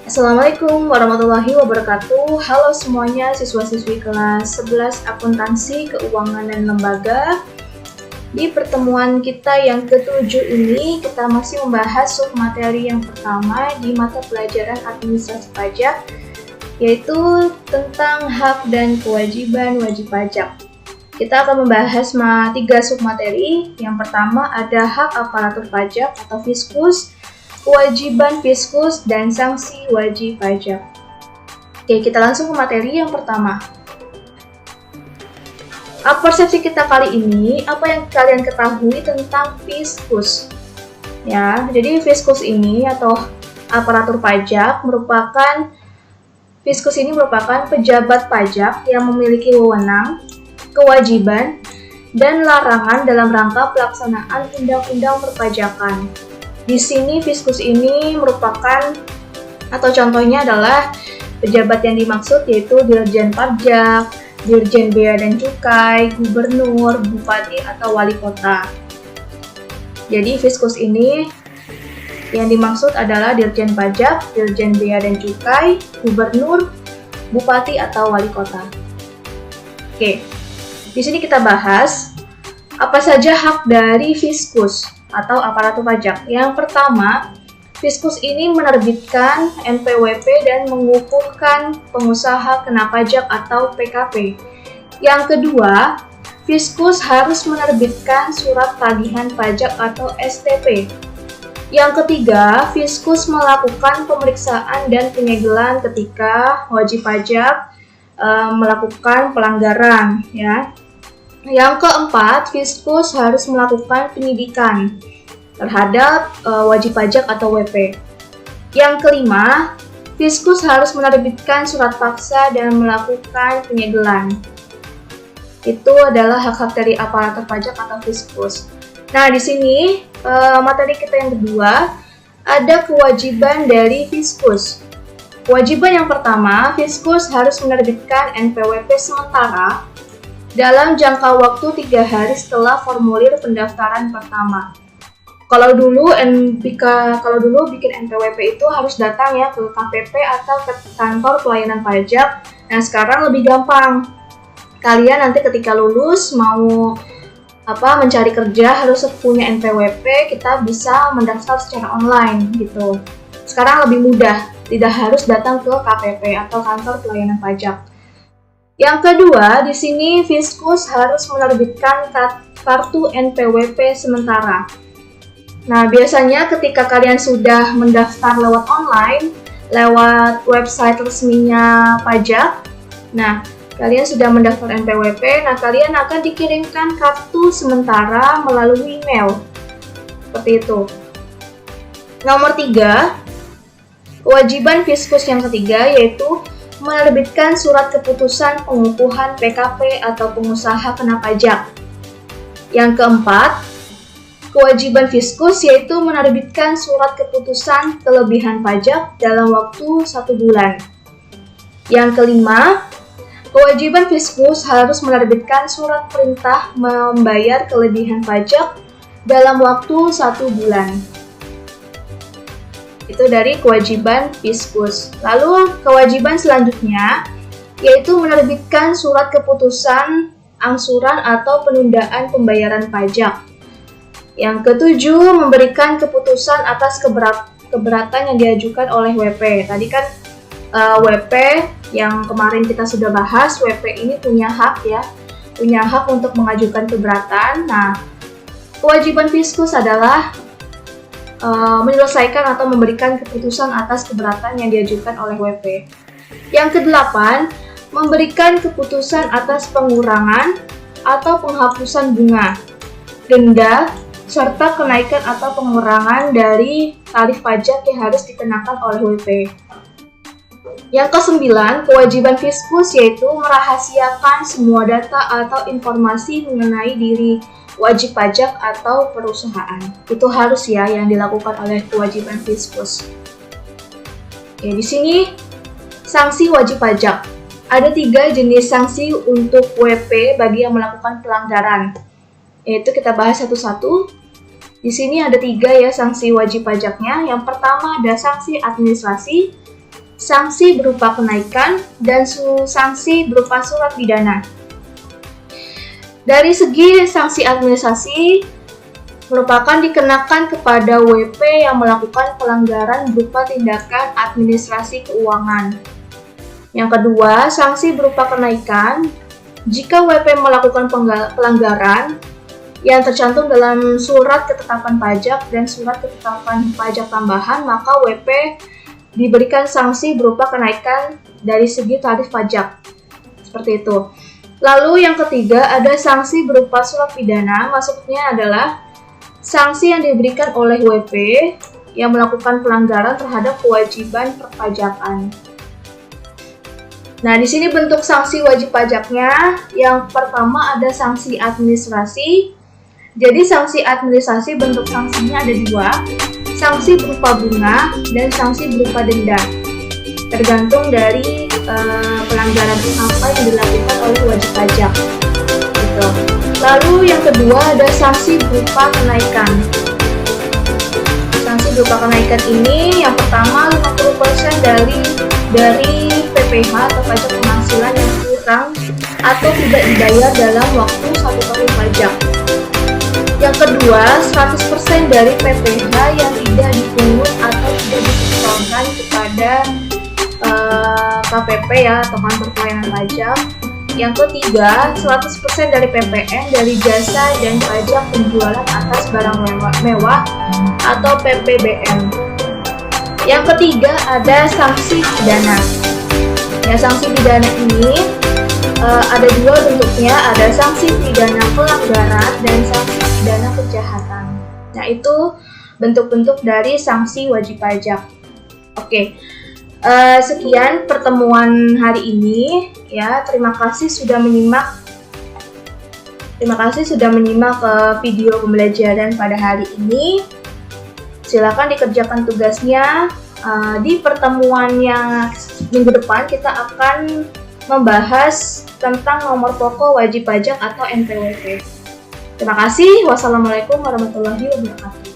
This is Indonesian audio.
Assalamualaikum warahmatullahi wabarakatuh. Halo semuanya, siswa-siswi kelas 11 Akuntansi, Keuangan, dan Lembaga. Di pertemuan kita yang ke-7 ini, kita masih membahas submateri yang pertama di mata pelajaran administrasi pajak, yaitu tentang hak dan kewajiban wajib pajak. Kita akan membahas 3 submateri. Yang pertama ada hak aparatur pajak atau fiskus, kewajiban fiskus, dan sanksi wajib pajak. Oke, kita langsung ke materi yang pertama. Persepsi kita kali ini, apa yang kalian ketahui tentang fiskus? Ya, jadi fiskus ini atau aparatur pajak fiskus ini merupakan pejabat pajak yang memiliki wewenang, kewajiban, dan larangan dalam rangka pelaksanaan undang-undang perpajakan. Di sini fiskus ini merupakan atau contohnya adalah pejabat yang dimaksud yaitu Dirjen Pajak, Dirjen Bea dan Cukai, Gubernur, Bupati atau Wali Kota. Jadi fiskus ini yang dimaksud adalah Dirjen Pajak, Dirjen Bea dan Cukai, Gubernur, Bupati atau Wali Kota. Oke, di sini kita bahas apa saja hak dari fiskus atau aparatur pajak. Yang pertama, fiskus ini menerbitkan NPWP dan mengukuhkan pengusaha kena pajak atau PKP. Yang kedua, fiskus harus menerbitkan surat tagihan pajak atau STP. Yang ketiga, fiskus melakukan pemeriksaan dan penyegelan ketika wajib pajak melakukan pelanggaran, ya. Yang keempat, fiskus harus melakukan penyidikan terhadap wajib pajak atau WP. Yang kelima, fiskus harus menerbitkan surat paksa dan melakukan penyegelan. Itu adalah hak-hak dari aparatur pajak atau fiskus. Nah, di sini materi kita yang kedua, ada kewajiban dari fiskus. Kewajiban yang pertama, fiskus harus menerbitkan NPWP sementara dalam jangka waktu 3 hari setelah formulir pendaftaran pertama. Kalau dulu bikin NPWP itu harus datang ya ke KPP atau ke kantor pelayanan pajak. Nah, sekarang lebih gampang. Kalian nanti ketika lulus mau mencari kerja harus punya NPWP, kita bisa mendaftar secara online gitu. Sekarang lebih mudah, tidak harus datang ke KPP atau kantor pelayanan pajak. Yang kedua, di sini fiskus harus menerbitkan kartu NPWP sementara. Nah, biasanya ketika kalian sudah mendaftar lewat online, lewat website resminya pajak, nah, kalian sudah mendaftar NPWP, nah kalian akan dikirimkan kartu sementara melalui email. Seperti itu. Nomor 3, kewajiban fiskus yang ketiga yaitu menerbitkan surat keputusan pengukuhan PKP atau pengusaha kena pajak. Yang keempat, kewajiban fiskus yaitu menerbitkan surat keputusan kelebihan pajak dalam waktu 1 bulan. Yang kelima, kewajiban fiskus harus menerbitkan surat perintah membayar kelebihan pajak dalam waktu 1 bulan. Itu dari kewajiban fiskus. Lalu kewajiban selanjutnya yaitu menerbitkan surat keputusan angsuran atau penundaan pembayaran pajak. Yang ketujuh, memberikan keputusan atas keberatan yang diajukan oleh WP. Tadi kan WP yang kemarin kita sudah bahas, WP ini punya hak ya, punya hak untuk mengajukan keberatan. Nah, kewajiban fiskus adalah menyelesaikan atau memberikan keputusan atas keberatan yang diajukan oleh WP. Yang kedelapan, memberikan keputusan atas pengurangan atau penghapusan bunga, denda, serta kenaikan atau pengurangan dari tarif pajak yang harus dikenakan oleh WP. Yang kesembilan, kewajiban fiskus yaitu merahasiakan semua data atau informasi mengenai diri wajib pajak atau perusahaan. Itu harus ya yang dilakukan oleh kewajiban fiskus. Oke, di sini sanksi wajib pajak. Ada 3 jenis sanksi untuk WP bagi yang melakukan pelanggaran. Yaitu kita bahas satu-satu. Di sini ada 3 ya sanksi wajib pajaknya. Yang pertama ada sanksi administrasi, sanksi berupa kenaikan dan sanksi berupa surat pidana. Dari segi sanksi administrasi, merupakan dikenakan kepada WP yang melakukan pelanggaran berupa tindakan administrasi keuangan. Yang kedua, sanksi berupa kenaikan. Jika WP melakukan pelanggaran yang tercantum dalam surat ketetapan pajak dan surat ketetapan pajak tambahan, maka WP diberikan sanksi berupa kenaikan dari segi tarif pajak. Seperti itu. Lalu yang ketiga, ada sanksi berupa surat pidana. Maksudnya adalah sanksi yang diberikan oleh WP yang melakukan pelanggaran terhadap kewajiban perpajakan. Nah, di sini bentuk sanksi wajib pajaknya. Yang pertama ada sanksi administrasi. Jadi sanksi administrasi bentuk sanksinya ada dua, sanksi berupa bunga dan sanksi berupa denda. Tergantung dari pelanggaran apa yang dilakukan oleh wajib pajak. Gitu. Lalu yang kedua ada sanksi berupa kenaikan. Sanksi berupa kenaikan ini yang pertama 50% dari PPh atau pajak penghasilan yang kurang atau tidak dibayar dalam waktu 1 tahun pajak. Yang kedua 100% dari PPh yang tidak dipungut atau tidak disetorkan kepada KPP ya atau kantor pelayanan pajak. Yang ketiga, 100% dari PPN dari jasa dan pajak penjualan atas barang mewah atau PPBM. Yang ketiga, ada sanksi pidana. Ya, sanksi pidana ini ada dua bentuknya, ada sanksi pidana pelanggaran dan sanksi pidana kejahatan. Nah, itu bentuk-bentuk dari sanksi wajib pajak. Oke. Sekian pertemuan hari ini ya. Terima kasih sudah menyimak video pembelajaran pada hari ini. Silakan dikerjakan tugasnya. Di pertemuan yang minggu depan kita akan membahas tentang nomor pokok wajib pajak atau NPWP. Terima kasih. Wassalamualaikum warahmatullahi wabarakatuh.